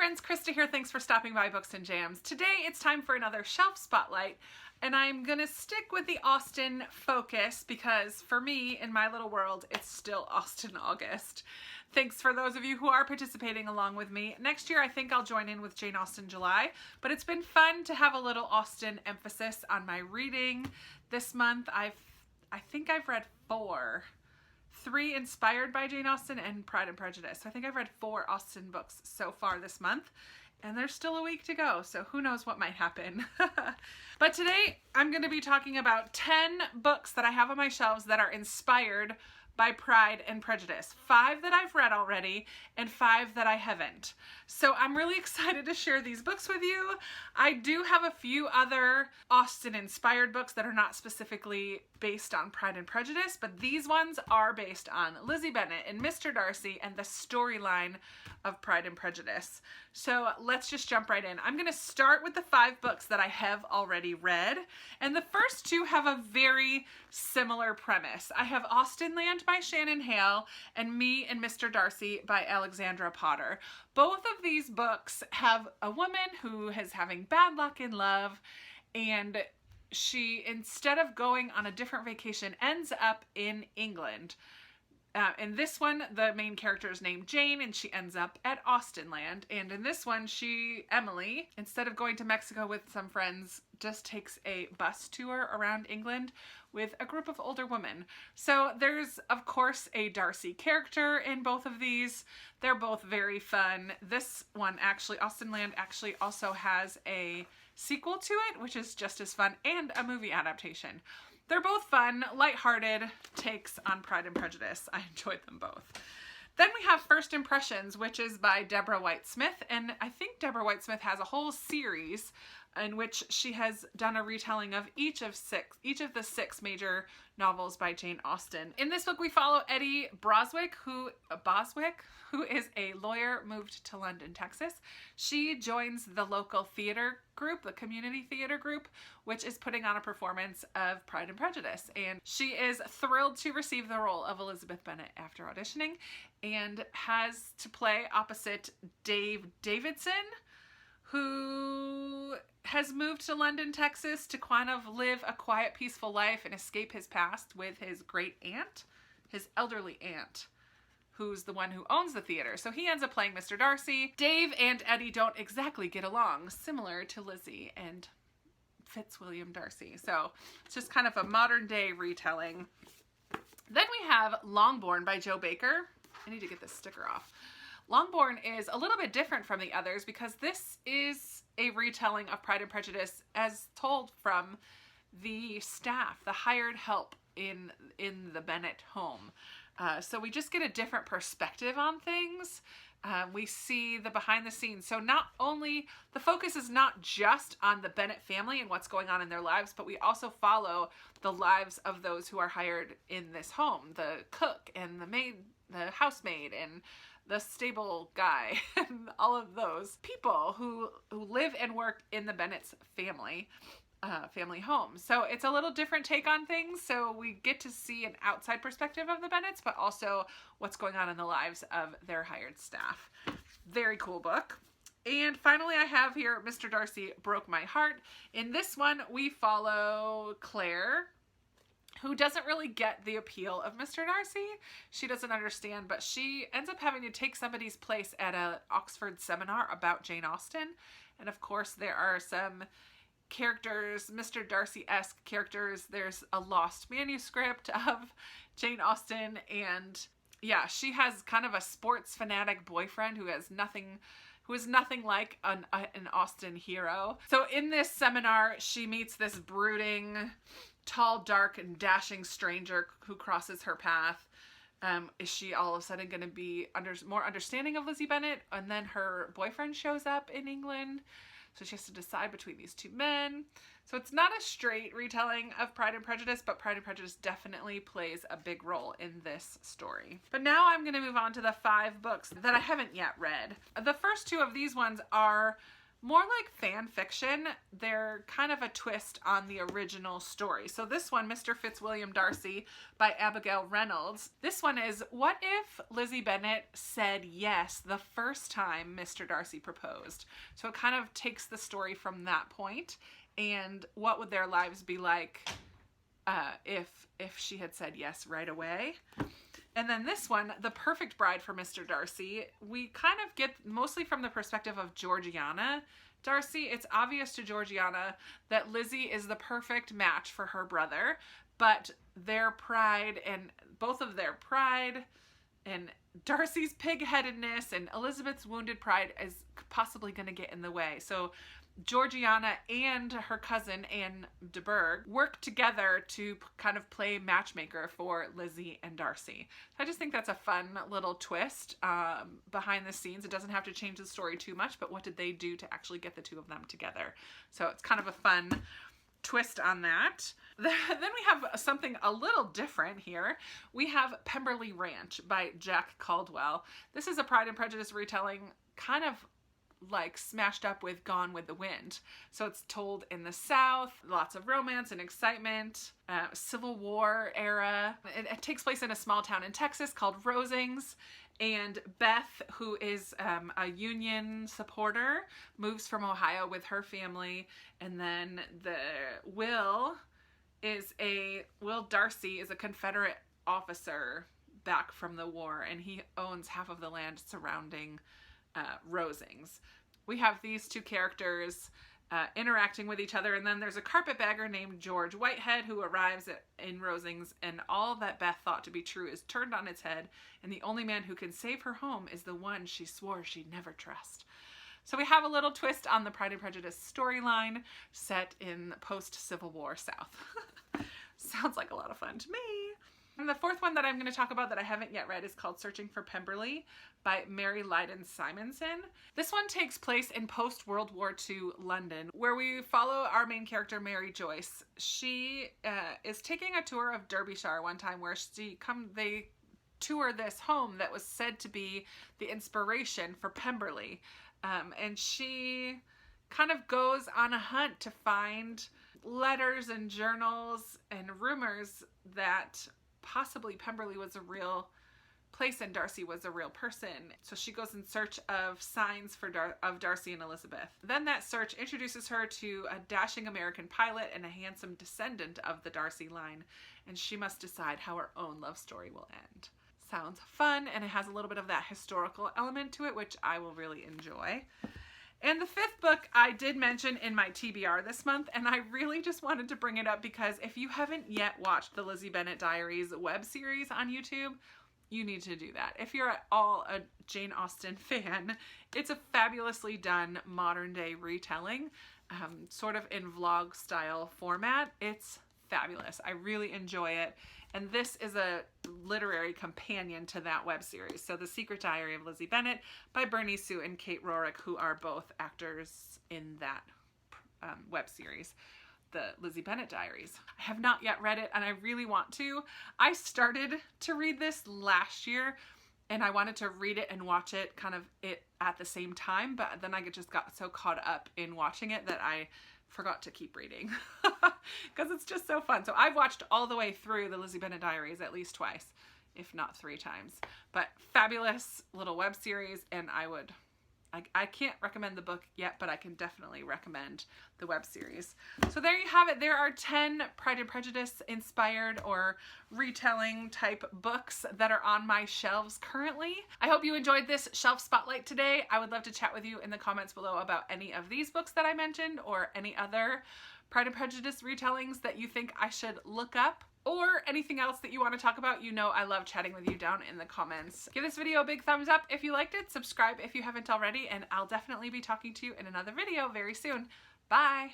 friends, Krista here. Thanks for stopping by Books and Jams. Today it's time for another shelf spotlight, and I'm gonna stick with the Austen focus because for me, in my little world, it's still Austen August. Thanks for those of you who are participating along with me. Next year I think I'll join in with Jane Austen July, but it's been fun to have a little Austen emphasis on my reading. This month I think I've read 4. 3 inspired by Jane Austen and Pride and Prejudice. So I think I've read 4 Austen books so far this month, and there's still a week to go, so who knows what might happen. But today I'm going to be talking about 10 books that I have on my shelves that are inspired by Pride and Prejudice. 5 that I've read already and 5 that I haven't. So I'm really excited to share these books with you. I do have a few other Austen inspired books that are not specifically based on Pride and Prejudice, but these ones are based on Lizzie Bennet and Mr. Darcy and the storyline of Pride and Prejudice. So let's just jump right in. I'm going to start with the 5 books that I have already read, and the first 2 have a very similar premise. I have Austenland by Shannon Hale and Me and Mr. Darcy by Alexandra Potter. Both of these books have a woman who is having bad luck in love, and she, instead of going on a different vacation, ends up in England. In this one, the main character is named Jane, and she ends up at Austenland. And in this one, Emily, instead of going to Mexico with some friends, just takes a bus tour around England with a group of older women. So there's, of course, a Darcy character in both of these. They're both very fun. This one, actually, Austenland, actually also has a sequel to it, which is just as fun, and a movie adaptation. They're both fun, lighthearted takes on Pride and Prejudice. I enjoyed them both. Then we have First Impressions, which is by Deborah White-Smith, and I think Deborah White-Smith has a whole series in which she has done a retelling of each of the 6 major novels by Jane Austen. In this book, we follow Eddie Boswick, who is a lawyer moved to London, Texas. She joins the local theater group, the community theater group, which is putting on a performance of Pride and Prejudice. And she is thrilled to receive the role of Elizabeth Bennet after auditioning, and has to play opposite Dave Davidson, who has moved to London, Texas to kind of live a quiet, peaceful life and escape his past with his great aunt, his elderly aunt, who's the one who owns the theater. So he ends up playing Mr. Darcy. Dave and Eddie don't exactly get along, similar to Lizzie and Fitzwilliam Darcy. So it's just kind of a modern day retelling. Then we have Longbourn by Jo Baker. I need to get this sticker off. Longbourn is a little bit different from the others because this is a retelling of Pride and Prejudice as told from the staff, the hired help in the Bennet home. So we just get a different perspective on things. We see the behind the scenes. So not only, the focus is not just on the Bennet family and what's going on in their lives, but we also follow the lives of those who are hired in this home. The cook and the maid, the housemaid, and the stable guy, and all of those people who live and work in the Bennet's family home. So it's a little different take on things. So we get to see an outside perspective of the Bennets, but also what's going on in the lives of their hired staff. Very cool book. And finally, I have here Mr. Darcy Broke My Heart. In this one, we follow Claire, who doesn't really get the appeal of Mr. Darcy. She doesn't understand, but she ends up having to take somebody's place at an Oxford seminar about Jane Austen. And of course, there are some characters, Mr. Darcy-esque characters. There's a lost manuscript of Jane Austen, and yeah, she has kind of a sports fanatic boyfriend who is nothing like an Austen hero. So in this seminar, she meets this brooding, tall, dark, and dashing stranger who crosses her path. Is she all of a sudden going to be more understanding of Lizzie Bennet? And then her boyfriend shows up in England, so she has to decide between these 2 men. So it's not a straight retelling of Pride and Prejudice, but Pride and Prejudice definitely plays a big role in this story. But now I'm going to move on to the 5 books that I haven't yet read. The first 2 of these ones are more like fan fiction. They're kind of a twist on the original story. So this one, Mr. Fitzwilliam Darcy by Abigail Reynolds. This one is, what if Lizzie Bennet said yes the first time Mr. Darcy proposed? So it kind of takes the story from that point, and what would their lives be like if she had said yes right away. And then this one, The Perfect Bride for Mr. Darcy, we kind of get mostly from the perspective of Georgiana Darcy. It's obvious to Georgiana that Lizzie is the perfect match for her brother, but their pride, and both of their pride and Darcy's pig-headedness and Elizabeth's wounded pride is possibly going to get in the way. So Georgiana and her cousin Anne de Bourgh work together to kind of play matchmaker for Lizzie and Darcy. I just think that's a fun little twist behind the scenes. It doesn't have to change the story too much, but what did they do to actually get the two of them together? So it's kind of a fun twist on that. Then we have something a little different here. We have Pemberley Ranch by Jack Caldwell. This is a Pride and Prejudice retelling, kind of like smashed up with Gone with the Wind. So it's told in the South, lots of romance and excitement, Civil War era. It takes place in a small town in Texas called Rosings, and Beth, who is a Union supporter, moves from Ohio with her family, and then Will Darcy is a Confederate officer back from the war, and he owns half of the land surrounding Rosings. We have these two characters interacting with each other, and then there's a carpetbagger named George Whitehead who arrives in Rosings, and all that Beth thought to be true is turned on its head, and the only man who can save her home is the one she swore she'd never trust. So we have a little twist on the Pride and Prejudice storyline set in post-Civil War South. Sounds like a lot of fun to me. And the fourth one that I'm going to talk about that I haven't yet read is called Searching for Pemberley by Mary Lydon Simonson. This one takes place in post-World War II London, where we follow our main character, Mary Joyce. She is taking a tour of Derbyshire one time where they tour this home that was said to be the inspiration for Pemberley. And she kind of goes on a hunt to find letters and journals and rumors that possibly Pemberley was a real place and Darcy was a real person. So she goes in search of signs of Darcy and Elizabeth. Then that search introduces her to a dashing American pilot and a handsome descendant of the Darcy line, and she must decide how her own love story will end. Sounds fun, and it has a little bit of that historical element to it, which I will really enjoy. And the fifth book I did mention in my TBR this month, and I really just wanted to bring it up because if you haven't yet watched the Lizzie Bennet Diaries web series on YouTube, you need to do that. If you're at all a Jane Austen fan, it's a fabulously done modern day retelling, sort of in vlog style format. It's fabulous. I really enjoy it. And this is a literary companion to that web series. So The Secret Diary of Lizzie Bennet by Bernice Sue and Kate Rorick, who are both actors in that web series, the Lizzie Bennet Diaries. I have not yet read it, and I really want to. I started to read this last year, and I wanted to read it and watch it at the same time, but then I just got so caught up in watching it that I forgot to keep reading because it's just so fun. So I've watched all the way through the Lizzie Bennet Diaries at least twice, if not 3 times. But fabulous little web series, and I can't recommend the book yet, but I can definitely recommend the web series. So there you have it. There are 10 Pride and Prejudice inspired or retelling type books that are on my shelves currently. I hope you enjoyed this shelf spotlight today. I would love to chat with you in the comments below about any of these books that I mentioned or any other Pride and Prejudice retellings that you think I should look up, or anything else that you want to talk about. You know I love chatting with you down in the comments. Give this video a big thumbs up if you liked it, subscribe if you haven't already, and I'll definitely be talking to you in another video very soon. Bye!